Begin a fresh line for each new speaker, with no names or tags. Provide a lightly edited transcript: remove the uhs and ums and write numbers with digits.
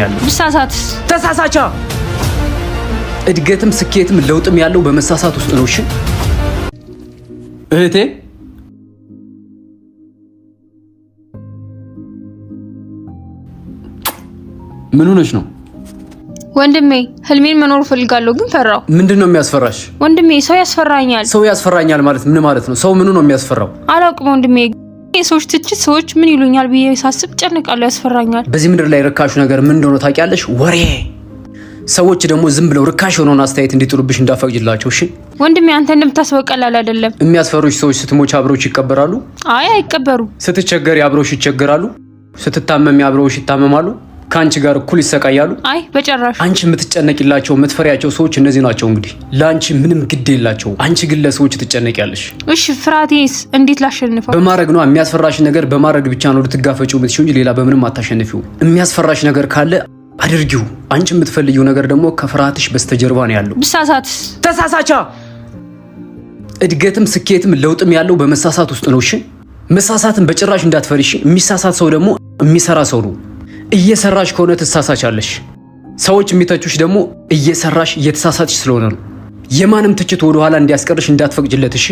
ያለው።
ብሳሳት
ተሳሳቻ። እድገትም ስኬትም ለውጥም ያለው በመሳሳት ውስጥ ነው። እሺ እህቴ ምን ሆነሽ ነው?
ወንድሜ ህልሜን መኖር ፈልጋለሁ ግን ፈራው።
ምንድነው የሚያስፈራሽ?
ወንድሜ ሰው ያስፈራኛል።
ሰው ያስፈራኛል ማለት ምን ማለት ነው? ሰው ምኑ ነው የሚያስፈራው?
አላውቅም ወንድሜ። የሰዎች ትችት ሰዎች ምን ይሉኛል ብዬ ሳስብ ጨንቃለሁ፣ ያስፈራኛል።
በዚህ ምድር ላይ ርካሹ ነገር ምን እንደሆነ ታውቂያለሽ? ወሬ። ሰዎች ደግሞ ዝም ብለው ርካሽ የሆነውን አስተያየት እንዲጥሉብሽ እንዳፈቅጅላቸው። እሺ
ወንድሜ አንተ እንደምታስበው ቀላል አይደለም።
የሚያስፈሩሽ ሰዎች ስትሞች አብረውሽ ይቀበራሉ?
አይ አይቀበሩ።
ስትቸገሪ አብረውሽ ይቸገራሉ? ስትታመሚ አብረውሽ ይታመማሉ? ካንቺ ጋር እኩል ይሰቃያሉ?
አይ በጭራሽ።
አንቺ የምትጨነቂላቸው የምትፈሪያቸው ሰዎች እነዚህ ናቸው። እንግዲህ ለአንቺ ምንም ግድ የላቸው። አንቺ ግን ለሰዎች ትጨነቂያለሽ።
እሺ ፍርሃቴስ እንዴት ላሸንፈው?
በማድረግ ነው። የሚያስፈራሽ ነገር በማድረግ ብቻ ነው ልትጋፈጪው የምትችይው እንጂ ሌላ በምንም አታሸንፊው። የሚያስፈራሽ ነገር ካለ አድርጊው። አንቺ የምትፈልጊው ነገር ደግሞ ከፍርሃትሽ በስተጀርባ ነው ያለው።
ብሳሳት
ተሳሳቻ። እድገትም ስኬትም ለውጥም ያለው በመሳሳት ውስጥ ነው። እሺ መሳሳትን በጭራሽ እንዳትፈሪሽ። የሚሳሳት ሰው ደግሞ የሚሰራ ሰው ነው። እየሰራሽ ከሆነ ትሳሳቻለሽ። ሰዎች የሚተቹሽ ደግሞ እየሰራሽ እየተሳሳትሽ ስለሆነ ነው። የማንም ትችት ወደ ኋላ እንዲያስቀርሽ እንዳትፈቅጅለት። እሺ